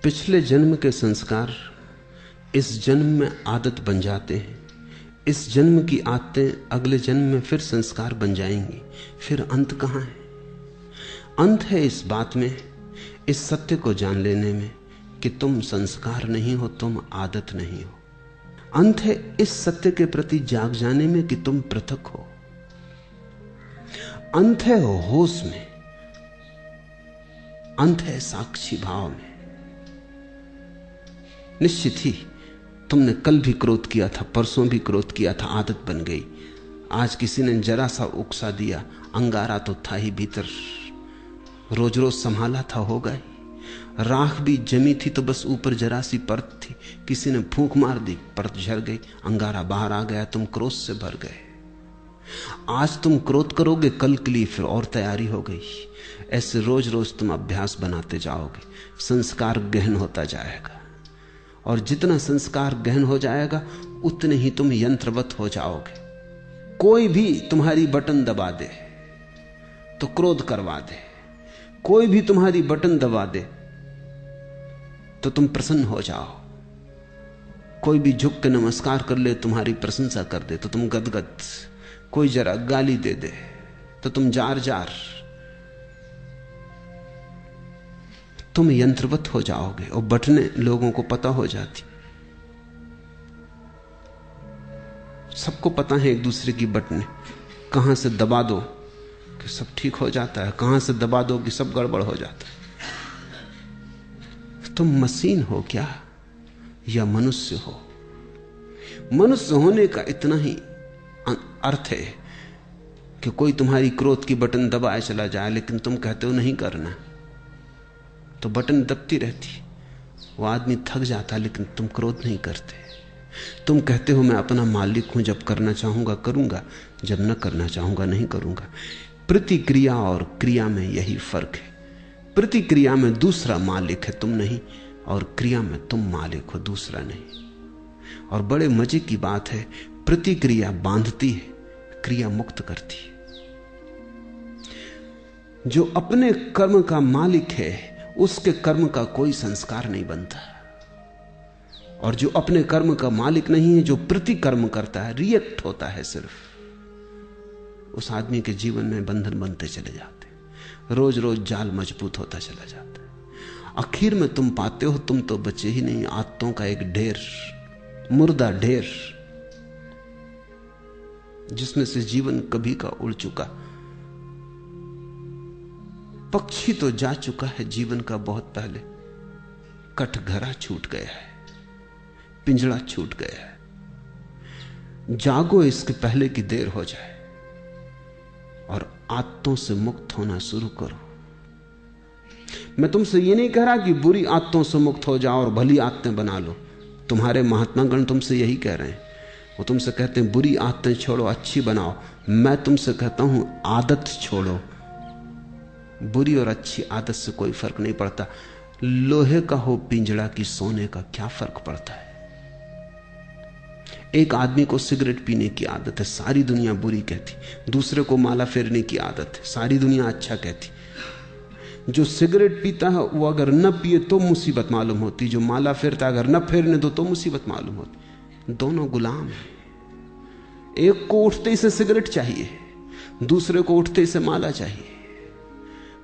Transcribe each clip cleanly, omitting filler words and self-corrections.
पिछले जन्म के संस्कार इस जन्म में आदत बन जाते हैं। इस जन्म की आदतें अगले जन्म में फिर संस्कार बन जाएंगी। फिर अंत कहां है? अंत है इस बात में, इस सत्य को जान लेने में कि तुम संस्कार नहीं हो, तुम आदत नहीं हो। अंत है इस सत्य के प्रति जाग जाने में कि तुम पृथक हो। अंत है होश में, अंत है साक्षी भाव में। निश्चित ही तुमने कल भी क्रोध किया था, परसों भी क्रोध किया था, आदत बन गई। आज किसी ने जरा सा उकसा दिया, अंगारा तो था ही भीतर, रोज रोज संभाला था, हो गई। राख भी जमी थी तो बस ऊपर जरा सी परत थी, किसी ने फूंक मार दी, परत झड़ गई, अंगारा बाहर आ गया, तुम क्रोध से भर गए। आज तुम क्रोध करोगे, कल के लिए फिर और तैयारी हो गई। ऐसे रोज रोज तुम अभ्यास बनाते जाओगे, संस्कार गहन होता जाएगा। और जितना संस्कार गहन हो जाएगा उतने ही तुम यंत्रवत हो जाओगे। कोई भी तुम्हारी बटन दबा दे तो क्रोध करवा दे, कोई भी तुम्हारी बटन दबा दे तो तुम प्रसन्न हो जाओ। कोई भी झुक के नमस्कार कर ले, तुम्हारी प्रशंसा कर दे तो तुम गदगद। कोई जरा गाली दे दे तो तुम जार जार। तुम यंत्रवत हो जाओगे और बटने लोगों को पता हो जाती। सबको पता है एक दूसरे की बटने, कहां से दबा दो कि सब ठीक हो जाता है, कहां से दबा दो कि सब गड़बड़ हो जाता है। तुम मशीन हो क्या या मनुष्य हो? मनुष्य होने का इतना ही अर्थ है कि कोई तुम्हारी क्रोध की बटन दबाए चला जाए, लेकिन तुम कहते हो नहीं करना, तो बटन दबती रहती। वो आदमी थक जाता, लेकिन तुम क्रोध नहीं करते। तुम कहते हो मैं अपना मालिक हूं, जब करना चाहूंगा करूंगा, जब न करना चाहूंगा नहीं करूंगा। प्रतिक्रिया और क्रिया में यही फर्क है। प्रतिक्रिया में दूसरा मालिक है, तुम नहीं, और क्रिया में तुम मालिक हो, दूसरा नहीं। और बड़े मजे की बात है, प्रतिक्रिया बांधती है, क्रिया मुक्त करती है। जो अपने कर्म का मालिक है उसके कर्म का कोई संस्कार नहीं बनता, और जो अपने कर्म का मालिक नहीं है, जो प्रतिकर्म करता है, रिएक्ट होता है सिर्फ, उस आदमी के जीवन में बंधन बनते चले जाते, रोज रोज जाल मजबूत होता चला जाता है। आखिर में तुम पाते हो तुम तो बचे ही नहीं, आदतों का एक ढेर, मुर्दा ढेर, जिसमें से जीवन कभी का उड़ चुका। पक्षी तो जा चुका है जीवन का बहुत पहले, कटघरा छूट गया है, पिंजड़ा छूट गया है। जागो इसके पहले कि देर हो जाए, और आदतों से मुक्त होना शुरू करो। मैं तुमसे ये नहीं कह रहा कि बुरी आदतों से मुक्त हो जाओ और भली आदतें बना लो। तुम्हारे महात्मागण तुमसे यही कह रहे हैं। वो तुमसे कहते हैं बुरी आदतें छोड़ो, अच्छी बनाओ। मैं तुमसे कहता हूं आदत छोड़ो। बुरी और अच्छी आदत से कोई फर्क नहीं पड़ता। लोहे का हो पिंजड़ा की सोने का, क्या फर्क पड़ता है? एक आदमी को सिगरेट पीने की आदत है, सारी दुनिया बुरी कहती। दूसरे को माला फेरने की आदत है, सारी दुनिया अच्छा कहती। जो सिगरेट पीता है वो अगर न पिए तो मुसीबत मालूम होती, जो माला फेरता अगर न फेरने दो तो मुसीबत मालूम होती। दोनों गुलाम हैं। एक को उठते ही से सिगरेट चाहिए, दूसरे को उठते ही से माला चाहिए।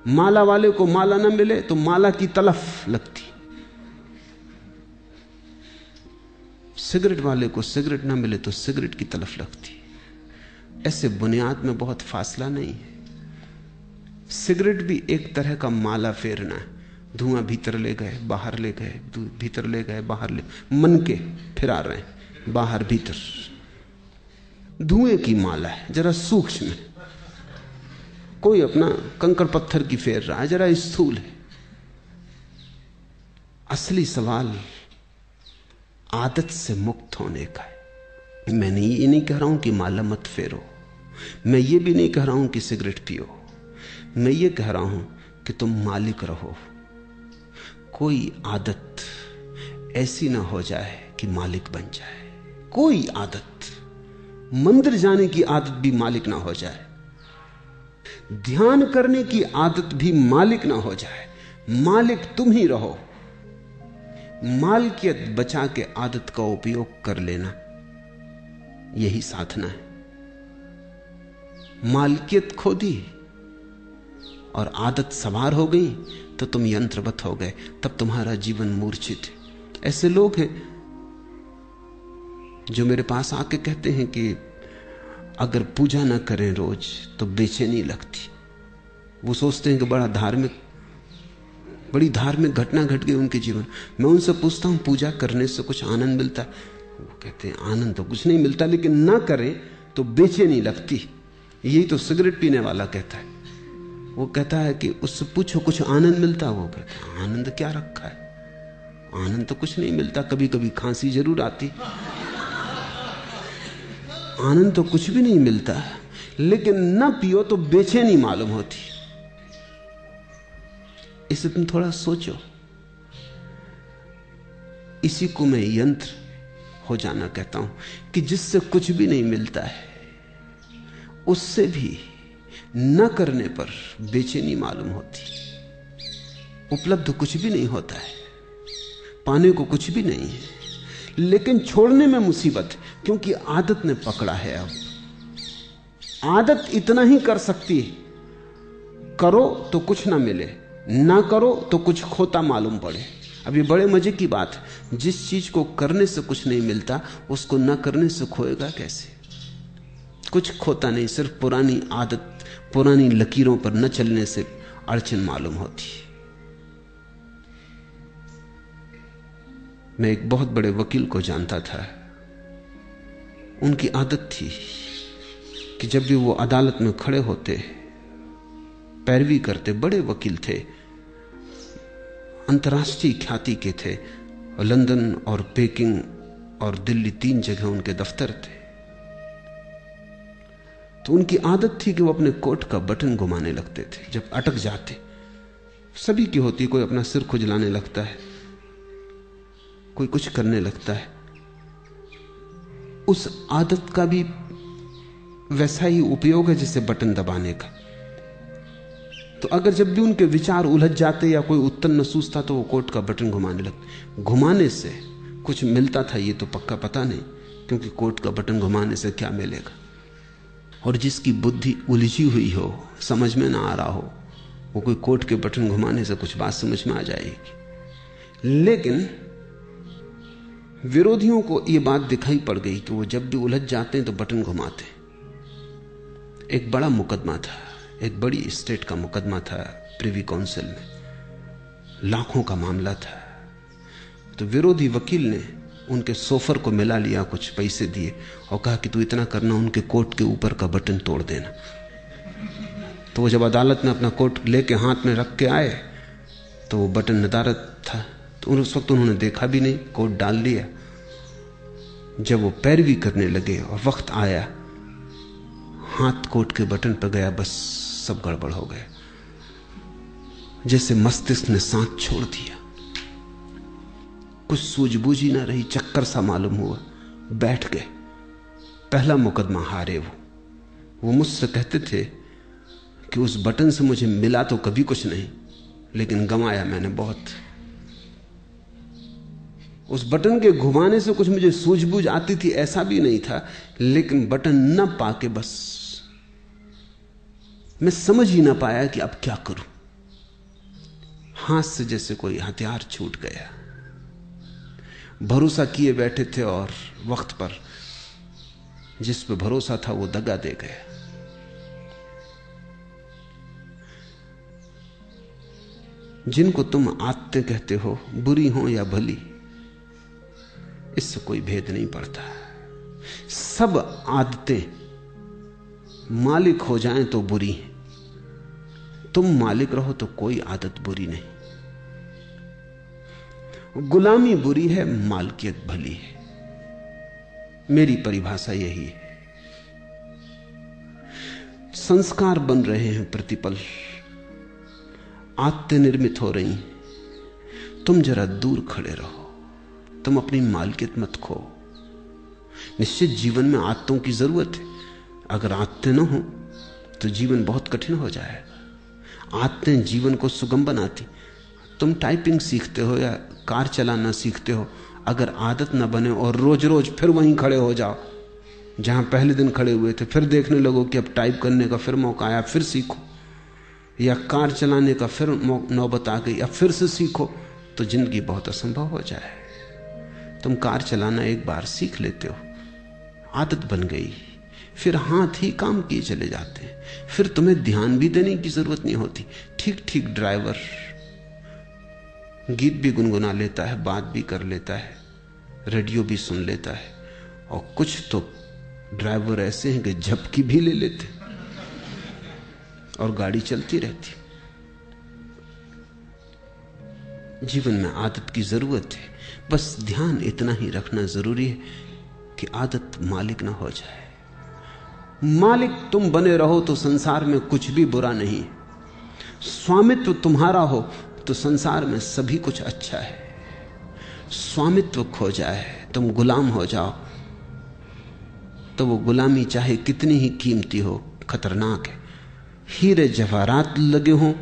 माला वाले को माला न मिले तो माला की तलफ लगती, सिगरेट वाले को सिगरेट न मिले तो सिगरेट की तलफ लगती। ऐसे बुनियाद में बहुत फासला नहीं है। सिगरेट भी एक तरह का माला फेरना है। धुआं भीतर ले गए, बाहर ले गए, भीतर ले गए, बाहर ले, मन के फिरा रहे हैं, बाहर भीतर। धुएं की माला है, जरा सूक्ष्म है। कोई अपना कंकड़ पत्थर की फेर रहा है, जरा स्थूल है। असली सवाल आदत से मुक्त होने का है। मैं ये नहीं कह रहा हूं कि माला मत फेरो, मैं ये भी नहीं कह रहा हूं कि सिगरेट पियो। मैं ये कह रहा हूं कि तुम मालिक रहो। कोई आदत ऐसी ना हो जाए कि मालिक बन जाए। कोई आदत, मंदिर जाने की आदत भी मालिक ना हो जाए, ध्यान करने की आदत भी मालिक ना हो जाए। मालिक तुम ही रहो। मालकियत बचा के आदत का उपयोग कर लेना, यही साधना है। मालकियत खो दी और आदत सवार हो गई तो तुम यंत्रवत हो गए, तब तुम्हारा जीवन मूर्छित है। ऐसे लोग हैं जो मेरे पास आके कहते हैं कि अगर पूजा ना करें रोज तो बेचैनी लगती। वो सोचते हैं कि बड़ी धार्मिक घटना घट गई उनके जीवन। मैं उनसे पूछता हूं पूजा करने से कुछ आनंद मिलता है? वो कहते हैं आनंद तो कुछ नहीं मिलता, लेकिन ना करें तो बेचैनी लगती। यही तो सिगरेट पीने वाला कहता है। वो कहता है कि उससे पूछो कुछ आनंद मिलता? वो कहता है आनंद क्या रखा है, आनंद तो कुछ नहीं मिलता, कभी कभी खांसी जरूर आती, आनंद तो कुछ भी नहीं मिलता। लेकिन ना पियो तो बेचैनी मालूम होती। इसे तुम थोड़ा सोचो। इसी को मैं यंत्र हो जाना कहता हूं कि जिससे कुछ भी नहीं मिलता है, उससे भी न करने पर बेचैनी मालूम होती। उपलब्ध कुछ भी नहीं होता है, पाने को कुछ भी नहीं है, लेकिन छोड़ने में मुसीबत है, क्योंकि आदत ने पकड़ा है। अब आदत इतना ही कर सकती है, करो तो कुछ ना मिले, ना करो तो कुछ खोता मालूम पड़े। अब ये बड़े मजे की बात है, जिस चीज को करने से कुछ नहीं मिलता उसको ना करने से खोएगा कैसे? कुछ खोता नहीं, सिर्फ पुरानी आदत, पुरानी लकीरों पर न चलने से अड़चन मालूम होती है। मैं एक बहुत बड़े वकील को जानता था। उनकी आदत थी कि जब भी वो अदालत में खड़े होते, पैरवी करते, बड़े वकील थे, अंतर्राष्ट्रीय ख्याति के थे, और लंदन और पेकिंग और दिल्ली 3 जगह उनके दफ्तर थे। तो उनकी आदत थी कि वो अपने कोट का बटन घुमाने लगते थे जब अटक जाते। सभी की होती, कोई अपना सिर खुजलाने लगता है, कोई कुछ करने लगता है। उस आदत का भी वैसा ही उपयोग है जैसे बटन दबाने का। तो अगर जब भी उनके विचार उलझ जाते या कोई उत्तर न सूझता तो वो कोट का बटन घुमाने लगते। घुमाने से कुछ मिलता था ये तो पक्का पता नहीं, क्योंकि कोट का बटन घुमाने से क्या मिलेगा। और जिसकी बुद्धि उलझी हुई हो, समझ में ना आ रहा हो, वो कोई कोट के बटन घुमाने से कुछ बात समझ में आ जाएगी। लेकिन विरोधियों को यह बात दिखाई पड़ गई कि वो जब भी उलझ जाते हैं तो बटन घुमाते। एक बड़ा मुकदमा था, एक बड़ी स्टेट का मुकदमा था प्रिवी काउंसिल में, लाखों का मामला था। तो विरोधी वकील ने उनके सोफर को मिला लिया, कुछ पैसे दिए और कहा कि तू इतना करना, उनके कोट के ऊपर का बटन तोड़ देना। तो वो जब अदालत में अपना कोट लेके हाथ में रख के आए तो वो बटन नदारद था। तो उस वक्त उन्होंने देखा भी नहीं, कोट डाल लिया। जब वो पैरवी करने लगे और वक्त आया, हाथ कोट के बटन पर गया, बस सब गड़बड़ हो गया। जैसे मस्तिष्क ने सांस छोड़ दिया, कुछ सूझबूझ ही ना रही, चक्कर सा मालूम हुआ, बैठ गए। पहला मुकदमा हारे वो मुझसे कहते थे कि उस बटन से मुझे मिला तो कभी कुछ नहीं, लेकिन गंवाया मैंने बहुत। उस बटन के घुमाने से कुछ मुझे सूझबूझ आती थी ऐसा भी नहीं था, लेकिन बटन न पाके बस मैं समझ ही ना पाया कि अब क्या करूं। हाथ से जैसे कोई हथियार छूट गया। भरोसा किए बैठे थे और वक्त पर जिस पे भरोसा था वो दगा दे गया। जिनको तुम आदतें कहते हो, बुरी हो या भली, इससे कोई भेद नहीं पड़ता। सब आदतें मालिक हो जाएं तो बुरी हैं, तुम मालिक रहो तो कोई आदत बुरी नहीं। गुलामी बुरी है, मालकियत भली है। मेरी परिभाषा यही है। संस्कार बन रहे हैं प्रतिपल, आदतें निर्मित हो रही हैं। तुम जरा दूर खड़े रहो, तुम अपनी मालकियत मत खो। निश्चित जीवन में आदतों की जरूरत है। अगर आदतें न हो तो जीवन बहुत कठिन हो जाएगा। आदतें जीवन को सुगम बनाती। तुम टाइपिंग सीखते हो या कार चलाना सीखते हो, अगर आदत ना बने और रोज रोज फिर वहीं खड़े हो जाओ जहां पहले दिन खड़े हुए थे, फिर देखने लगो कि अब टाइप करने का फिर मौका आया, फिर सीखो, या कार चलाने का फिर नौबत आ गई, अब फिर से सीखो, तो जिंदगी बहुत असंभव हो जाए। तुम कार चलाना एक बार सीख लेते हो, आदत बन गई, फिर हाथ ही काम किए चले जाते हैं, फिर तुम्हें ध्यान भी देने की जरूरत नहीं होती। ठीक ठीक ड्राइवर गीत भी गुनगुना लेता है, बात भी कर लेता है, रेडियो भी सुन लेता है, और कुछ तो ड्राइवर ऐसे हैं कि झपकी भी ले लेते और गाड़ी चलती रहती। जीवन में आदत की जरूरत है, बस ध्यान इतना ही रखना जरूरी है कि आदत मालिक ना हो जाए। मालिक तुम बने रहो तो संसार में कुछ भी बुरा नहीं, स्वामित्व तुम्हारा हो तो संसार में सभी कुछ अच्छा है। स्वामित्व खो जाए, तुम गुलाम हो जाओ, तो वो गुलामी चाहे कितनी ही कीमती हो खतरनाक है। हीरे जवाहरात लगे हों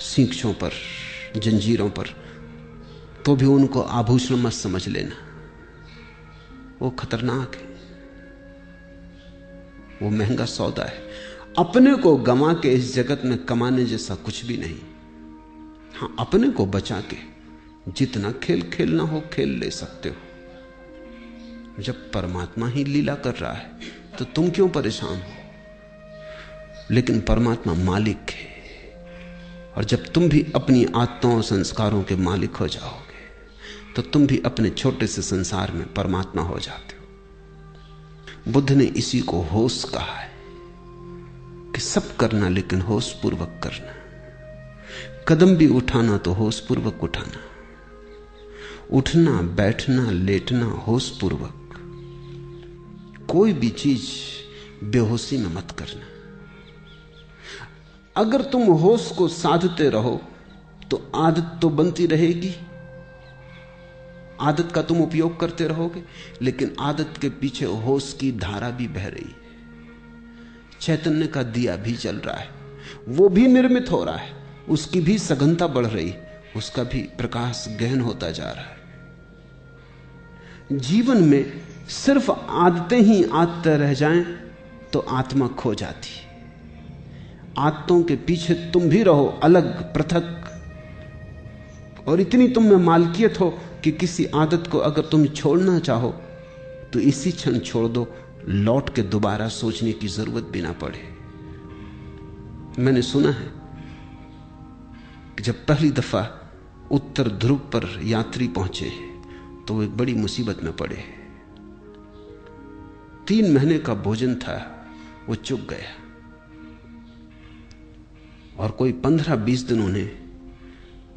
सींखों पर, जंजीरों पर, तो भी उनको आभूषण मत समझ लेना, वो खतरनाक है, वो महंगा सौदा है। अपने को गंवा के इस जगत में कमाने जैसा कुछ भी नहीं। हाँ, अपने को बचा के जितना खेल खेलना हो खेल ले सकते हो। जब परमात्मा ही लीला कर रहा है तो तुम क्यों परेशान हो? लेकिन परमात्मा मालिक है, और जब तुम भी अपनी आत्माओं और संस्कारों के मालिक हो जाओगे तो तुम भी अपने छोटे से संसार में परमात्मा हो जाते हो। बुद्ध ने इसी को होश कहा है कि सब करना लेकिन होश पूर्वक करना। कदम भी उठाना तो होश पूर्वक उठाना, उठना बैठना लेटना होश पूर्वक। कोई भी चीज बेहोशी में मत करना। अगर तुम होश को साधते रहो तो आदत तो बनती रहेगी, आदत का तुम उपयोग करते रहोगे, लेकिन आदत के पीछे होश की धारा भी बह रही है। चैतन्य का दिया भी जल रहा है, वो भी निर्मित हो रहा है, उसकी भी सघनता बढ़ रही, उसका भी प्रकाश गहन होता जा रहा है। जीवन में सिर्फ आदतें ही आदतें रह जाएं तो आत्मा खो जाती। आदतों के पीछे तुम भी रहो अलग पृथक, और इतनी तुम में मालकियत हो कि किसी आदत को अगर तुम छोड़ना चाहो तो इसी क्षण छोड़ दो, लौट के दोबारा सोचने की जरूरत भी ना पड़े। मैंने सुना है कि जब पहली दफा उत्तर ध्रुव पर यात्री पहुंचे तो वो एक बड़ी मुसीबत में पड़े। 3 महीने का भोजन था, वो चुक गया, और कोई 15-20 दिन उन्हें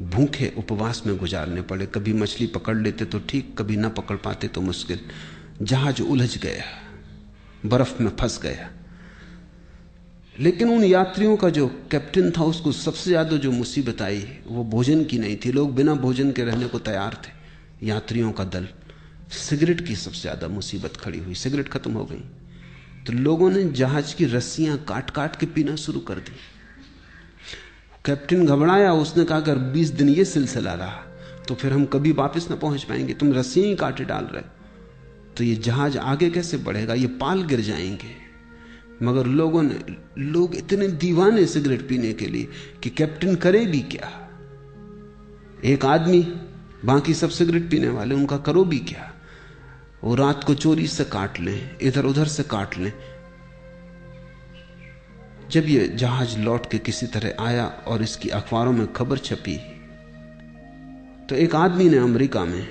भूखे उपवास में गुजारने पड़े। कभी मछली पकड़ लेते तो ठीक, कभी ना पकड़ पाते तो मुश्किल। जहाज उलझ गया, बर्फ में फंस गया। लेकिन उन यात्रियों का जो कैप्टन था, उसको सबसे ज्यादा जो मुसीबत आई वो भोजन की नहीं थी। लोग बिना भोजन के रहने को तैयार थे, यात्रियों का दल। सिगरेट की सबसे ज्यादा मुसीबत खड़ी हुई। सिगरेट खत्म हो गई तो लोगों ने जहाज की रस्सियां काट काट के पीना शुरू कर दी। कैप्टन घबराया, उसने कहा अगर 20 दिन ये सिलसिला रहा तो फिर हम कभी वापस ना पहुंच पाएंगे। तुम रस्सियां ही काटे डाल रहे तो ये जहाज आगे कैसे बढ़ेगा, ये पाल गिर जाएंगे। मगर लोग इतने दीवाने सिगरेट पीने के लिए कि कैप्टन करे भी क्या। एक आदमी, बाकी सब सिगरेट पीने वाले, उनका करो भी क्या। वो रात को चोरी से काट लें, इधर उधर से काट लें। जब ये जहाज लौट के किसी तरह आया और इसकी अखबारों में खबर छपी तो एक आदमी ने अमेरिका में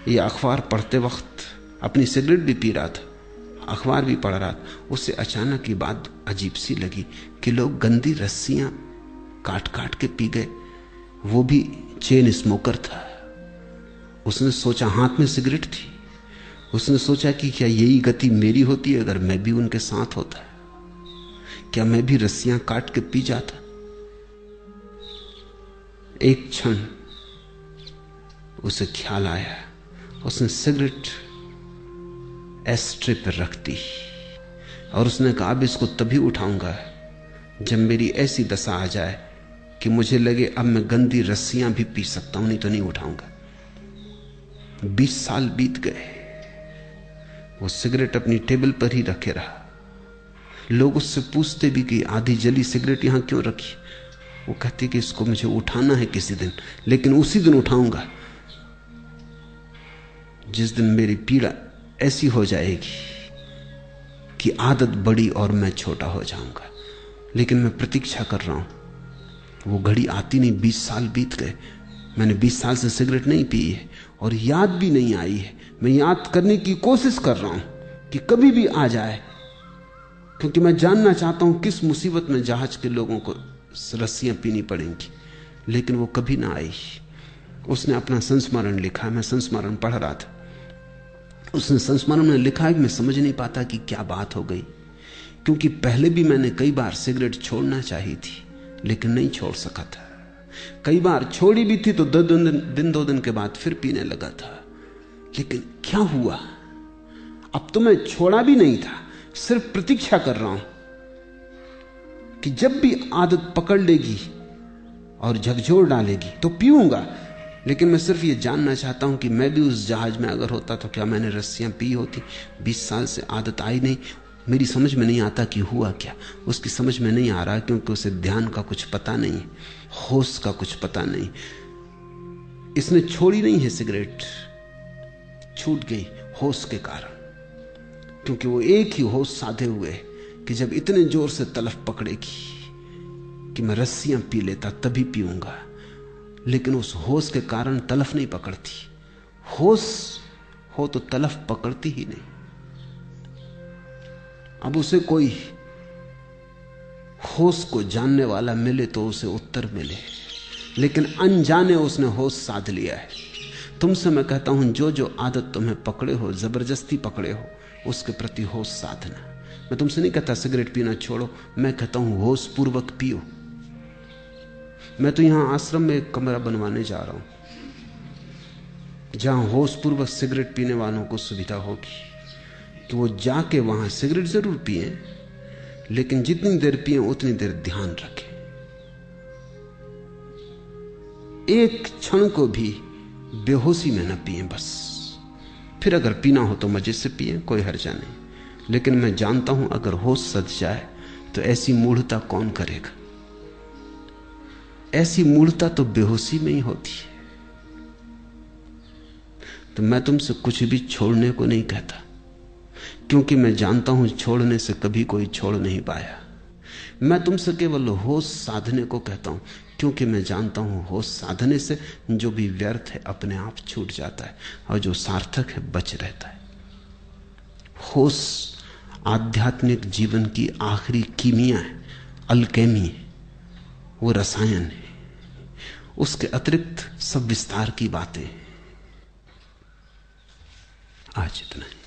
ये अखबार पढ़ते वक्त अपनी सिगरेट भी पी रहा था, अखबार भी पढ़ रहा था। उसे अचानक ये बात अजीब सी लगी कि लोग गंदी रस्सियां काट काट के पी गए। वो भी चेन स्मोकर था। उसने सोचा, हाथ में सिगरेट थी, उसने सोचा कि क्या यही गति मेरी होती है अगर मैं भी उनके साथ होता? क्या मैं भी रस्सियां काट के पी जाता? एक क्षण उसे ख्याल आया, उसने सिगरेट एस्ट्रे पर रख दी और उसने कहा अब इसको तभी उठाऊंगा जब मेरी ऐसी दशा आ जाए कि मुझे लगे अब मैं गंदी रस्सियां भी पी सकता हूं, नहीं तो नहीं उठाऊंगा। 20 साल बीत गए, वो सिगरेट अपनी टेबल पर ही रखे रहा। लोग उससे पूछते भी कि आधी जली सिगरेट यहां क्यों रखी। वो कहती कि इसको मुझे उठाना है किसी दिन, लेकिन उसी दिन उठाऊंगा जिस दिन मेरी पीड़ा ऐसी हो जाएगी कि आदत बड़ी और मैं छोटा हो जाऊंगा। लेकिन मैं प्रतीक्षा कर रहा हूं, वो घड़ी आती नहीं। 20 साल बीत गए, मैंने 20 साल से सिगरेट नहीं पी है और याद भी नहीं आई है। मैं याद करने की कोशिश कर रहा हूं कि कभी भी आ जाए, क्योंकि मैं जानना चाहता हूं किस मुसीबत में जहाज के लोगों को रस्सियां पीनी पड़ेंगी। लेकिन वो कभी ना आई। उसने अपना संस्मरण लिखा, मैं संस्मरण पढ़ रहा था। उसने संस्मरण में लिखा है कि मैं समझ नहीं पाता कि क्या बात हो गई, क्योंकि पहले भी मैंने कई बार सिगरेट छोड़ना चाही थी लेकिन नहीं छोड़ सका था। कई बार छोड़ी भी थी तो 2 दिन के बाद फिर पीने लगा था। लेकिन क्या हुआ? अब तो मैं छोड़ा भी नहीं था, सिर्फ प्रतीक्षा कर रहा हूं कि जब भी आदत पकड़ लेगी और झकझोर डालेगी तो पीऊंगा। लेकिन मैं सिर्फ ये जानना चाहता हूं कि मैं भी उस जहाज में अगर होता तो क्या मैंने रस्सियां पी होती? 20 साल से आदत आई नहीं। मेरी समझ में नहीं आता कि हुआ क्या। उसकी समझ में नहीं आ रहा क्योंकि उसे ध्यान का कुछ पता नहीं, होश का कुछ पता नहीं। इसने छोड़ी नहीं है सिगरेट, छूट गई होश के कारण, क्योंकि वो एक ही होश साधे हुए है कि जब इतने जोर से तलफ पकड़ेगी कि मैं रस्सियां पी लेता तभी पीऊंगा। लेकिन उस होश के कारण तलफ नहीं पकड़ती। होश हो तो तलफ पकड़ती ही नहीं। अब उसे कोई होश को जानने वाला मिले तो उसे उत्तर मिले, लेकिन अनजाने उसने होश साध लिया है। तुमसे मैं कहता हूं, जो जो आदत तुम्हें पकड़े हो, जबरदस्ती पकड़े हो, उसके प्रति होश साधना। मैं तुमसे नहीं कहता सिगरेट पीना छोड़ो, मैं कहता हूं होश पूर्वक पियो। मैं तो यहां आश्रम में एक कमरा बनवाने जा रहा हूं जहां होश पूर्वक सिगरेट पीने वालों को सुविधा होगी कि वो जाके वहां सिगरेट जरूर पिए, लेकिन जितनी देर पिए उतनी देर ध्यान रखें। एक क्षण को भी बेहोशी में न पिए बस। फिर अगर पीना हो तो मजे से पिए, कोई हर्जा नहीं। लेकिन मैं जानता हूं अगर होश सज जाए तो ऐसी मूढ़ता कौन करेगा। ऐसी मूढ़ता तो बेहोशी में ही होती है। तो मैं तुमसे कुछ भी छोड़ने को नहीं कहता, क्योंकि मैं जानता हूं छोड़ने से कभी कोई छोड़ नहीं पाया। मैं तुमसे केवल होश साधने को कहता हूं, क्योंकि मैं जानता हूं होश साधने से जो भी व्यर्थ है अपने आप छूट जाता है और जो सार्थक है बच रहता है। होश आध्यात्मिक जीवन की आखिरी कीमिया है, अल्केमी है, वो रसायन है। उसके अतिरिक्त सब विस्तार की बातें हैं। आज इतना ही।